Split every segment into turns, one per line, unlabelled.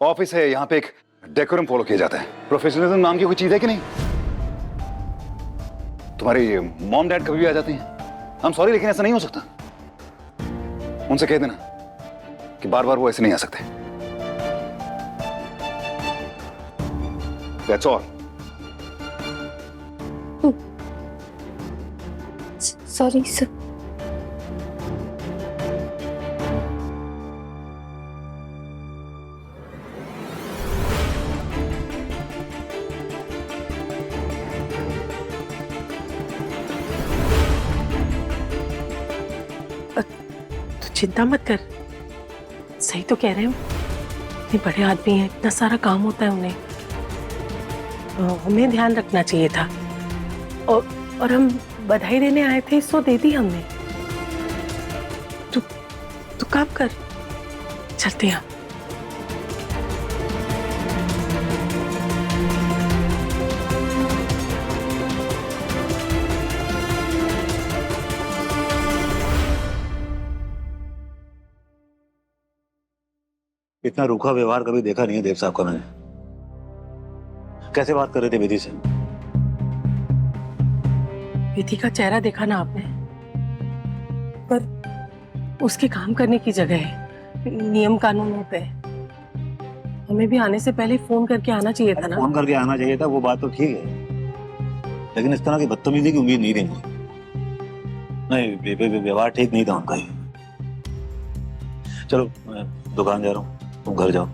Office है, यहाँ पे एक डेकोरम फॉलो किया जाता है। प्रोफेशनलिज्म नाम की कोई चीज है कि नहीं? तुम्हारी मॉम डैड कभी भी आ जाती हैं। हम सॉरी, लेकिन ऐसा नहीं हो सकता। उनसे कह देना कि बार बार वो ऐसे नहीं आ सकते। That's all.
Sorry sir.
तो चिंता मत कर, सही तो कह रहे हो। इतने बड़े आदमी हैं, इतना सारा काम होता है उन्हें, हमें ध्यान रखना चाहिए था। और हम बधाई देने आए थे, सो दे दी हमने। तू काम कर, चलते हैं।
इतना रूखा व्यवहार कभी देखा नहीं है देव साहब का मैंने। कैसे बात कर रहे थे विधि से?
विधि का चेहरा देखा ना आपने? पर उसके काम करने की जगह है, नियम कानून होते हैं। हमें भी आने से पहले फोन करके आना चाहिए था ना।
फोन करके आना चाहिए था, वो बात तो ठीक है, लेकिन इस तरह की बदतमीजी की उम्मीद नहीं थी मुझे। नहीं, व्यवहार ठीक नहीं था उनका ही। चलो मैं दुकान जा रहा हूँ, तुम घर जाओ।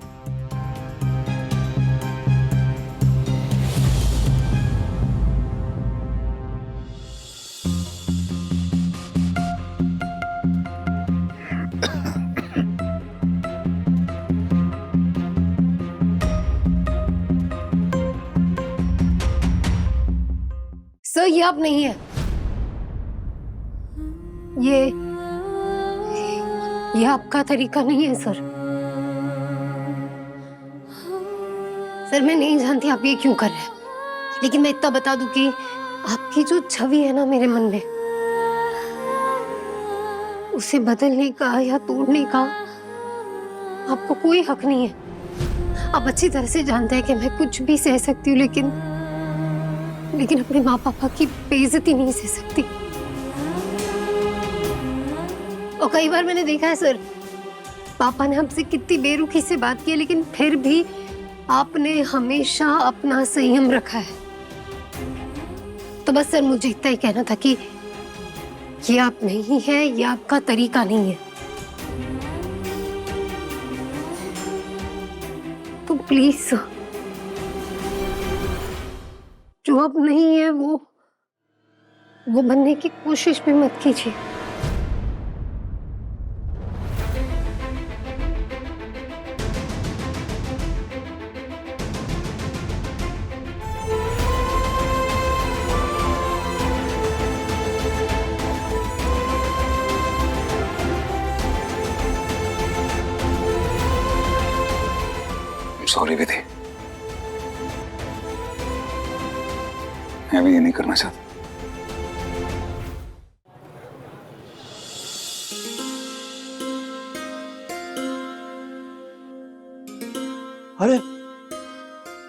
सर ये अब नहीं है। ये आपका तरीका नहीं है सर। सर मैं नहीं जानती आप ये क्यों कर रहे हैं, लेकिन मैं इतना बता दूं कि आपकी जो छवि है ना मेरे मन में, उसे बदलने का या तोड़ने का आपको कोई हक नहीं है। आप अच्छी तरह से जानते हैं कि मैं कुछ भी सह सकती हूँ, लेकिन अपने माँ पापा की बेइज्जती नहीं सह सकती। और कई बार मैंने देखा है सर, पापा ने हमसे कितनी बेरुखी से बात की है, लेकिन फिर भी आपने हमेशा अपना संयम रखा है। तो बस सर मुझे इतना ही कहना था कि ये आप नहीं है, ये आपका तरीका नहीं है। तो प्लीज सर, जो अब नहीं है वो बनने की कोशिश भी मत कीजिए।
सॉरी विधि, मैं भी ये नहीं करना चाहता।
अरे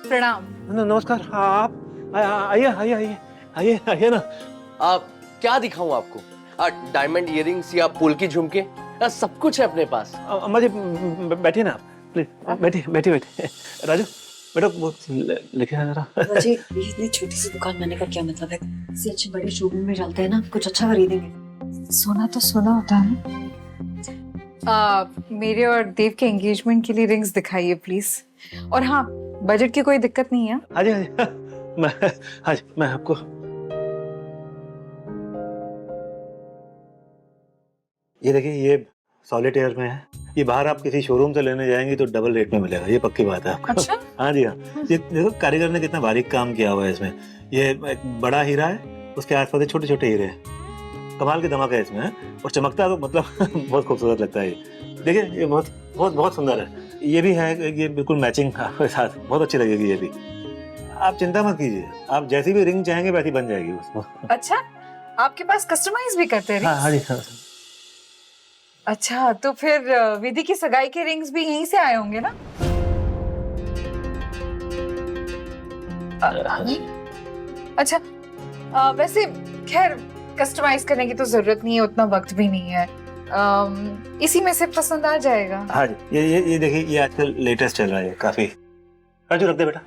प्रणाम।
नमस्कार। आप आइए आइए आइए आइए आइए ना।
आप क्या दिखाऊं आपको? डायमंड इयररिंग्स या फूल की झुमके, सब कुछ है अपने पास।
अम्मा जी बैठिए ना, प्लीज बैठिए बैठिए बैठिए। राजू बेटा वो लेके आ जरा।
जी ये इतनी छोटी सी दुकान बनाने का क्या मतलब है? इससे अच्छे बड़े शोरूम में डालते हैं ना, कुछ अच्छा खरीदेंगे। सोना तो सोना होता है ना।
मेरे और देव के एंगेजमेंट के लिए रिंग्स दिखाइए प्लीज। और हाँ, बजट की कोई दिक्कत नहीं है।
हाँ जी हाँ जी मैं आपको ये देखिए, ये सॉलिटेयर में है। ये बाहर आप किसी शोरूम से लेने जाएंगे तो डबल रेट में मिलेगा, ये पक्की बात है आपको।
अच्छा?
हाँ जी हाँ। ये देखो कारीगर ने कितना बारीक काम किया हुआ है इसमें। ये एक बड़ा हीरा है, उसके आसपास छोटे छोटे हीरे हैं। कमाल की धमाका है इसमें है? और चमकता तो मतलब बहुत खूबसूरत लगता है। ये देखिए, ये बहुत बहुत बहुत सुंदर है। ये भी है, ये बिल्कुल मैचिंग आपके साथ, बहुत अच्छी लगेगी ये भी। आप चिंता मत कीजिए, आप जैसी भी रिंग चाहेंगे वैसी बन जाएगी उसको।
अच्छा, आपके पास कस्टमाइज भी करते हैं?
हाँ जी हाँ।
अच्छा, तो फिर विधि की सगाई के रिंग्स भी यहीं से आए होंगे ना? अच्छा, वैसे खैर कस्टमाइज करने की तो जरूरत नहीं है, उतना वक्त भी नहीं है। इसी में से पसंद आ जाएगा।
हाँ जी, ये देखिए, ये आजकल लेटेस्ट चल रहा है काफी। राजू रख दे बेटा,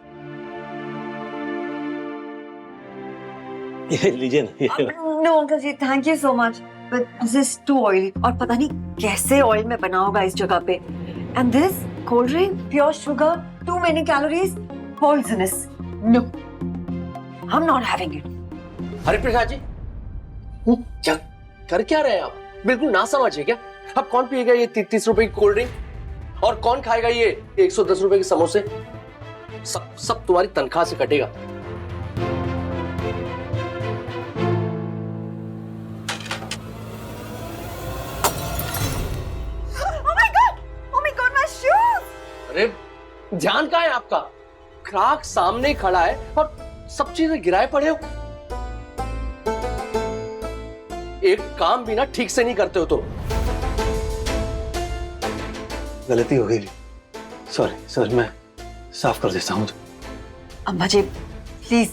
ये लीजिए ना। ये
no uncle ji, thank you so much, but this is too oily, और पता नहीं कैसे ऑयल में बना होगा इस जगह पे। And this cold drink, pure sugar, too many calories, poisonous. No, I am not having it.
Hariprasad ji, क्या कर क्या रहे हैं आप? बिल्कुल ना समझिए क्या? अब कौन पिएगा ये 30 रुपए की कोल्ड ड्रिंक, और कौन खाएगा ये 110 रुपए के समोसे? सब तुम्हारी तनख्वाह से कटेगा।
Oh my God, my shoes!
अरे ध्यान कहाँ है आपका? ग्राहक सामने खड़ा है और सब चीजें गिराए पड़े हो। एक काम भी ना ठीक से नहीं करते हो तो।
गलती हो गई, सॉरी, मैं साफ कर देता हूँ।
अम्मा जी प्लीज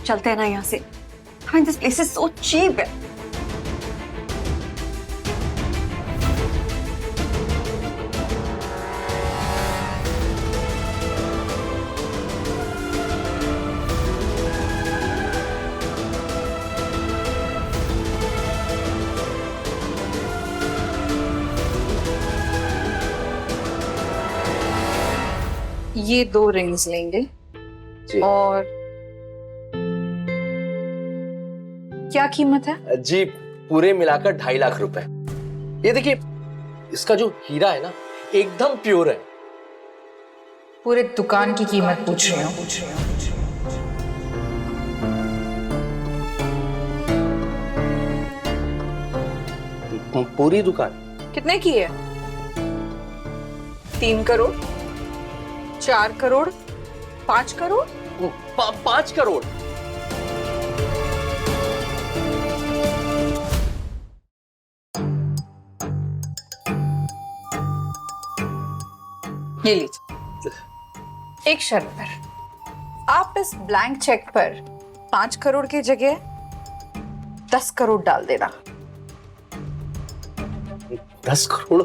चलते हैं ना यहाँ से। I mean, this place is so cheap.
ये 2 रिंग्स लेंगे।
जी।
और क्या कीमत है?
जी पूरे मिलाकर 2.5 लाख रुपए। ये देखिए, इसका जो हीरा है ना, एकदम प्योर है।
पूरे दुकान की कीमत पूछ रही हूँ।
पूरी दुकान
कितने की है? 3 करोड़, 4 करोड़, 5 करोड़?
5 करोड़।
ये लीजिए। एक शर्त पर, आप इस ब्लैंक चेक पर 5 करोड़ की जगह 10 करोड़ डाल देना।
10 करोड़?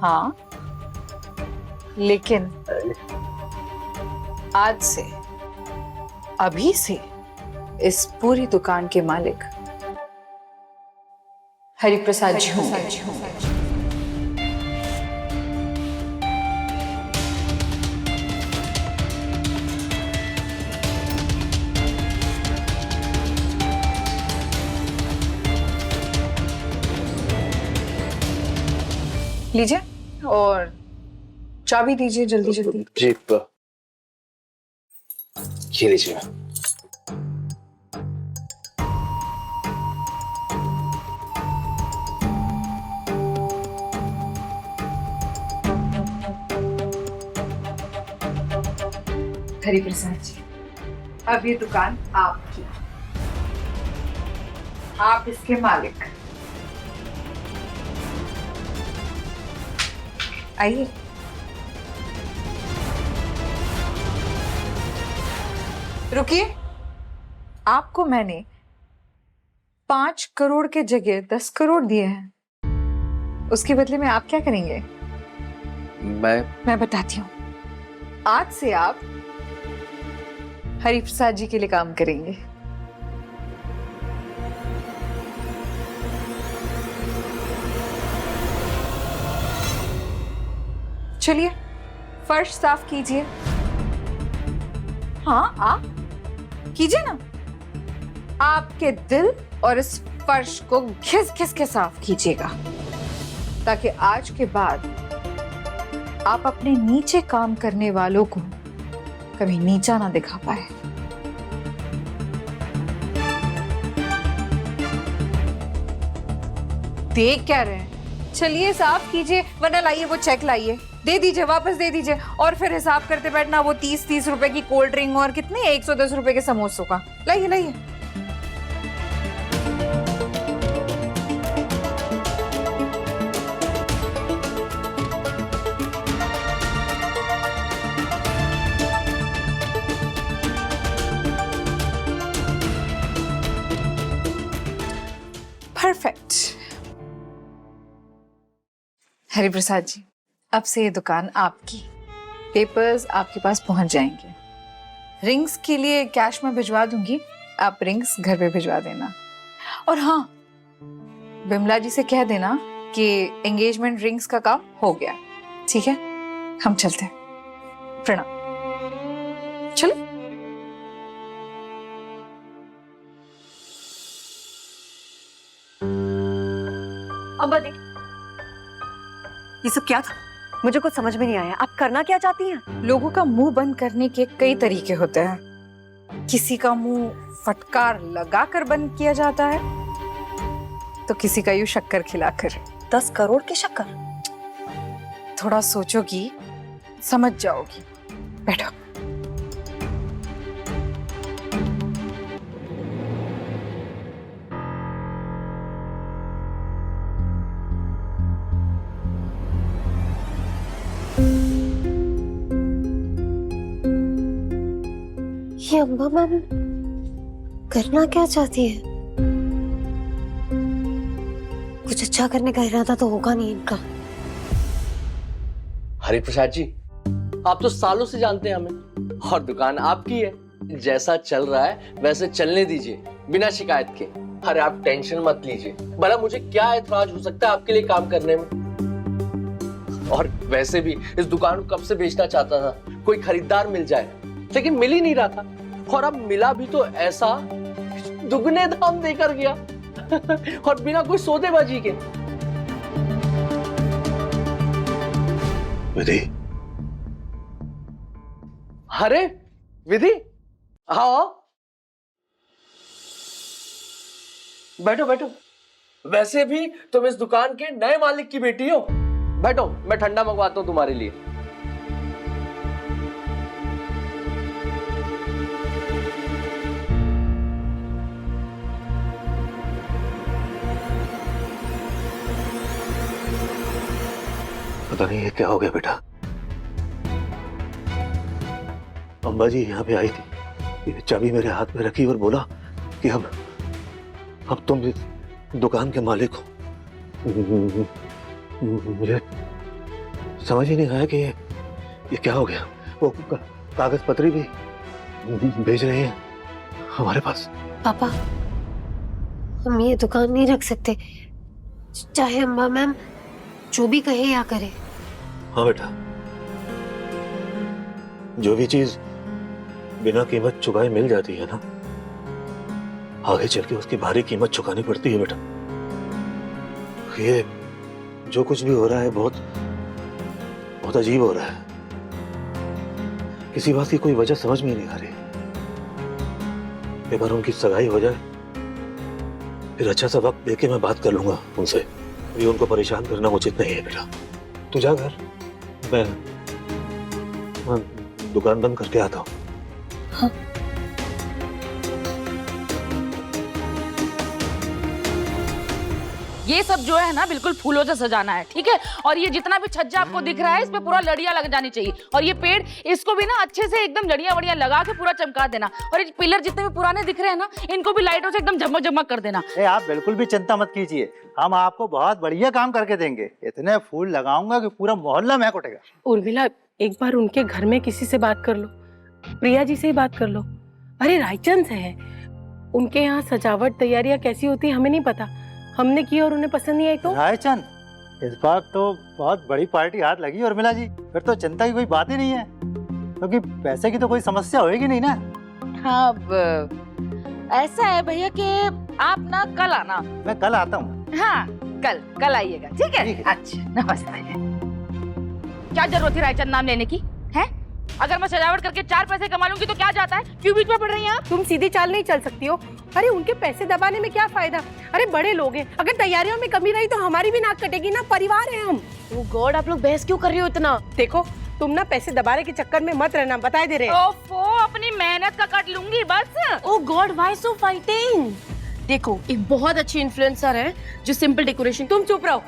हाँ, लेकिन आज से, अभी से इस पूरी दुकान के मालिक हरिप्रसाद जी होंगे। लीजिए और चाबी दीजिए जल्दी जल्दी।
जी ये लीजिए।
हरिप्रसाद जी, अब ये दुकान आपकी, आप इसके मालिक। आइए। रुकिए, आपको मैंने 5 करोड़ के जगह 10 करोड़ दिए हैं, उसके बदले में आप क्या करेंगे? मैं बताती हूँ। आज से आप हरिप्रसाद जी के लिए काम करेंगे। चलिए फर्श साफ कीजिए। हाँ, आप कीजिए ना। आपके दिल और इस फर्श को घिस घिस के साफ कीजिएगा, ताकि आज के बाद आप अपने नीचे काम करने वालों को कभी नीचा ना दिखा पाए। देख क्या रहे हैं? चलिए साफ कीजिए, वरना लाइए वो चेक लाइए, दे दीजिए, वापस दे दीजिए, और फिर हिसाब करते बैठना वो 30 रुपए की कोल्ड ड्रिंक और कितने 110 रुपए के समोसों का। लाइए लाइए। हरिप्रसाद जी, अब से ये दुकान आपकी, पेपर्स आपके पास पहुंच जाएंगे। रिंग्स के लिए कैश में भिजवा दूंगी, आप रिंग्स घर पे भिजवा देना। और हाँ, बिमला जी से कह देना कि एंगेजमेंट रिंग्स का काम हो गया। ठीक है, हम चलते हैं। प्रणाम। चलो।
अम्बा जी, ये सब क्या था? मुझे कुछ समझ में नहीं आया। आप करना क्या चाहती हैं?
लोगों का मुंह बंद करने के कई तरीके होते हैं। किसी का मुंह फटकार लगाकर बंद किया जाता है, तो किसी का यूं शक्कर खिलाकर।
10 करोड़ की शक्कर?
थोड़ा सोचोगी समझ जाओगी। बैठो।
ये अम्मा मैम करना क्या चाहती है? कुछ अच्छा करने का इरादा तो होगा नहीं इनका।
हरिप्रसाद जी, आप तो सालों से जानते हैं हमें, और दुकान आपकी है। जैसा चल रहा है वैसे चलने दीजिए, बिना शिकायत के। अरे आप टेंशन मत लीजिए, भला मुझे क्या ऐतराज हो सकता है आपके लिए काम करने में। और वैसे भी इस दुकान को कब से बेचना चाहता था, कोई खरीदार मिल जाए, लेकिन मिल ही नहीं रहा था। और अब मिला भी तो ऐसा दुगने दाम देकर गया और बिना कोई सौदेबाजी के।
विधि,
अरे विधि, हाँ बैठो बैठो। वैसे भी तुम इस दुकान के नए मालिक की बेटी हो। बैठो, मैं ठंडा मंगवाता हूं तुम्हारे लिए।
पता नहीं ये क्या हो गया बेटा। अम्बा जी यहाँ पे आई थी, ये चाबी मेरे हाथ में रखी और बोला कि अब तुम इस दुकान के मालिक हो। मुझे समझ ही नहीं आया कि ये क्या हो गया। वो कागज पत्री भी भेज रहे हैं हमारे पास।
पापा, हम ये दुकान नहीं रख सकते, चाहे अम्बा मैम जो भी कहे या करे।
हाँ बेटा, जो भी चीज बिना कीमत चुकाए मिल जाती है ना, आगे चल के उसकी भारी कीमत चुकानी पड़ती है बेटा। ये जो कुछ भी हो रहा है बहुत बहुत अजीब हो रहा है। किसी बात की कोई वजह समझ में नहीं आ रही। एक बार उनकी सगाई हो जाए, फिर अच्छा सा वक्त देके मैं बात कर लूंगा उनसे। अभी उनको परेशान करना उचित नहीं है बेटा। तू जा घर, मैं दुकान बंद करके आता हूँ।
हाँ।
ये सब जो है ना बिल्कुल फूलों से सजाना है, ठीक है। और ये जितना भी छज्जा आपको दिख रहा है, इस पे पूरा लड़ियां लग जानी चाहिए। और ये पेड़, इसको भी ना अच्छे से एकदम लड़ियां वड़ियां लगा के पूरा चमका देना। और ये पिलर जितने भी पुराने दिख रहे हैं ना, इनको भी लाइटों से एकदम झमक झमक कर देना।
आप बिल्कुल भी चिंता मत कीजिए, हम आपको बहुत बढ़िया काम करके देंगे। इतने फूल लगाऊंगा कि पूरा मोहल्ला महक उठेगा।
उर्मिला, एक बार उनके घर में किसी से बात कर लो, प्रिया जी से ही बात कर लो। अरे रायचंद से है, उनके यहाँ सजावट तैयारियां कैसी होती है हमें नहीं पता। हमने की और उन्हें पसंद नहीं आई तो?
रायचंद, इस बार तो बहुत बड़ी पार्टी हाथ लगी उर्मिला जी, फिर तो चिंता की कोई बात ही नहीं है, क्योंकि पैसे की तो कोई समस्या होगी नहीं ना।
हाँ, अब ऐसा है भैया कि आप ना कल आना।
मैं कल आता हूँ।
हाँ, कल आइएगा, ठीक है? अच्छा, नमस्ते। क्या जरूरत थी रायचंद नाम लेने की, है? अगर मैं सजावट करके 4 पैसे कमा लूंगी तो क्या जाता है? क्यों बीच में पड़ रही हैं आप?
तुम सीधी चाल नहीं चल सकती हो। अरे उनके पैसे दबाने में क्या फायदा? अरे बड़े लोग हैं, अगर तैयारियों में कमी रही तो हमारी भी नाक कटेगी ना, परिवार है हम।
ओह गॉड, आप लोग बहस क्यों कर रही हो इतना?
देखो, तुम ना पैसे दबाने के चक्कर में मत रहना, बताए दे रहे हैं।
ओफो, अपनी मेहनत का कट लूंगी बस।
ओह गॉड, व्हाई सो फाइटिंग? देखो, एक बहुत अच्छी इन्फ्लुएंसर है जो सिंपल डेकोरेशन।
तुम चुप रहो।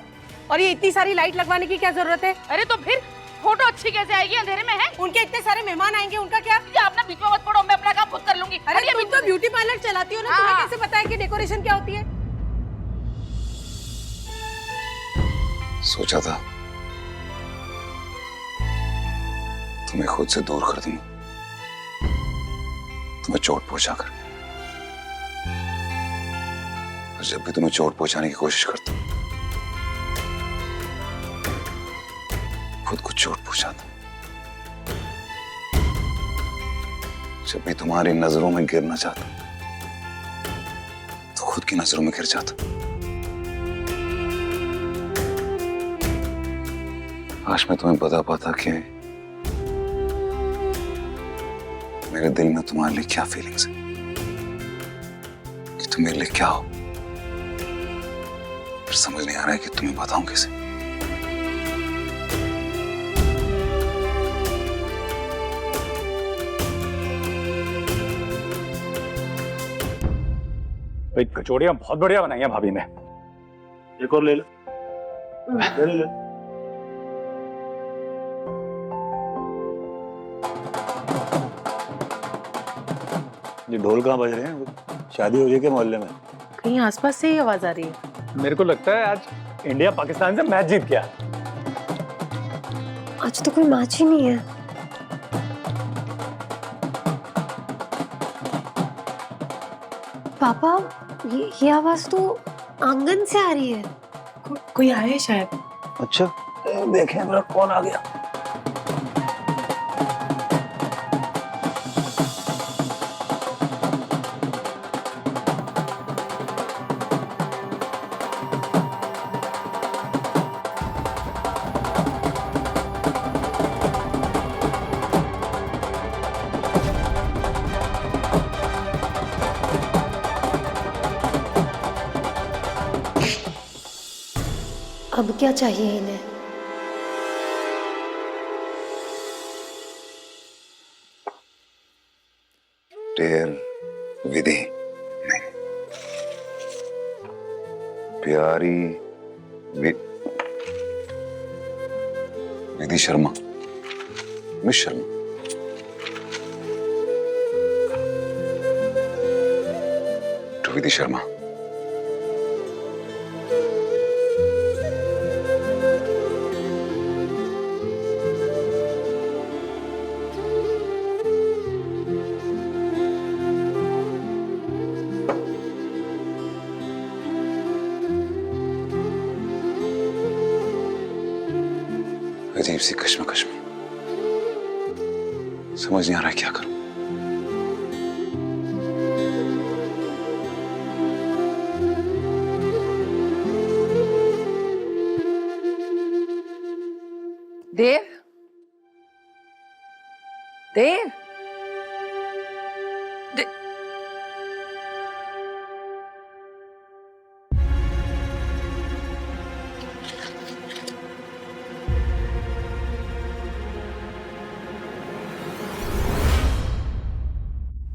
और ये इतनी सारी लाइट लगवाने की क्या जरूरत है?
अरे तो फिर फोटो अच्छी कैसे आएगी अंधेरे में, है?
उनके इतने सारे मेहमान आएंगे, उनका क्या?
आप ना बीच में मत पड़ो, मैं अपना काम खुद कर लूंगी।
अरे तुम तो ब्यूटी पार्लर चलाती हो ना, तुम्हें कैसे पता है कि डेकोरेशन क्या होती है?
सोचा था तुम्हें खुद से दूर कर दूंगा, तुम्हें चोट पहुंचाकर। और जब भी तुम्हें चोट पहुंचाने की कोशिश करता हूं, खुद को चोट पहुंचाता हूं। जब भी तुम्हारी नजरों में गिरना चाहता हूं, तो खुद की नजरों में गिर जाता हूं। आज मैं तुम्हें बता पाता कि मेरे दिल में तुम्हारे लिए क्या फीलिंग्स है, कि तुम मेरे लिए क्या हो। फिर समझ नहीं आ रहा है कि तुम्हें बताऊं कैसे। भाई कचौड़ियां बहुत बढ़िया बनाई हैं भाभी ने।
एक और ले लो, ले ले। ये ढोल कहाँ बज रहे हैं? शादी हो रही है क्या मोहल्ले में?
कहीं आसपास से ही आवाज आ रही है।
मेरे को लगता है आज इंडिया पाकिस्तान से मैच जीत गया।
आज तो कोई मैच ही नहीं है। पापा, ये आवाज तो आंगन से आ रही है।
कोई आया है शायद।
अच्छा, देखें मेरा कौन आ गया।
अब क्या चाहिए इन्हें?
डियर विधि, नहीं, प्यारी विधि शर्मा, मिस शर्मा। टू विधि शर्मा। अजीब सी कश्मकश में, समझ नहीं आ रहा है क्या करूं।
देव, देव,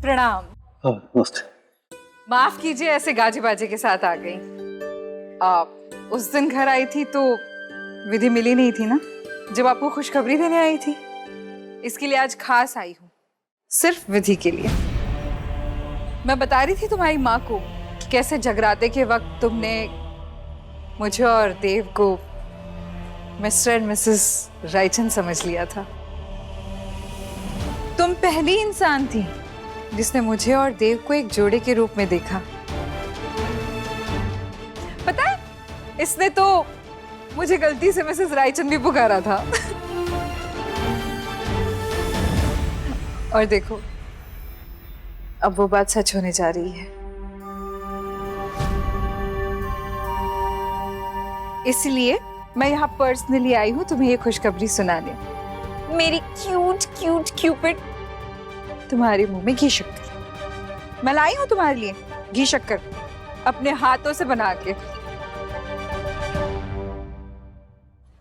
प्रणाम।
नमस्ते।
माफ कीजिए ऐसे गाजे बाजे के साथ आ गई। आप उस दिन घर आई थी तो विधि मिली नहीं थी ना, जब आपको खुशखबरी देने आई थी। इसके लिए आज खास आई हूँ, सिर्फ विधि के लिए। मैं बता रही थी तुम्हारी माँ को कि कैसे जगराते के वक्त तुमने मुझे और देव को मिस्टर एंड मिसेस रायचंद समझ लिया था। तुम पहली इंसान थी जिसने मुझे और देव को एक जोड़े के रूप में देखा। पता है, इसने तो मुझे गलती से मिसेस रायचंद भी पुकारा था। और देखो, अब वो बात सच होने जा रही है। इसलिए मैं यहाँ पर्सनली आई हूँ तुम्हें ये खुशखबरी सुनाने। मेरी क्यूट क्यूट क्यूपिड, तुम्हारे मुंह में घी शक्कर। मैं लाई हूँ तुम्हारे लिए घी शक्कर, अपने हाथों से बना के।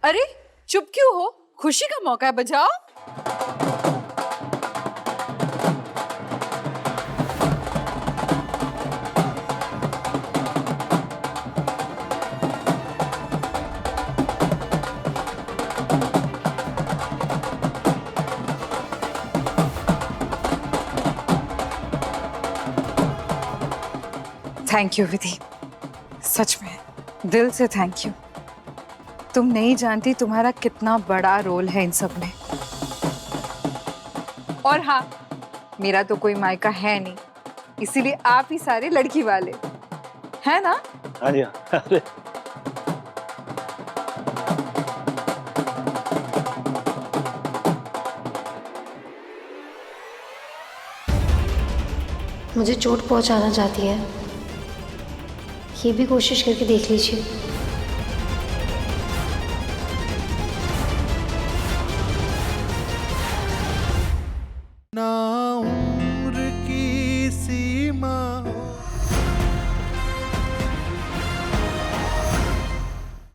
अरे चुप क्यों हो? खुशी का मौका है, बजाओ। थैंक यू विधि, सच में दिल से थैंक यू। तुम नहीं जानती तुम्हारा कितना बड़ा रोल है इन सब में। और हाँ, मेरा तो कोई मायका है नहीं, इसीलिए आप ही सारे लड़की वाले है ना।
हाँ जी हाँ। अरे
मुझे चोट पहुंचाना चाहती है, ये भी कोशिश करके देख लीजिए।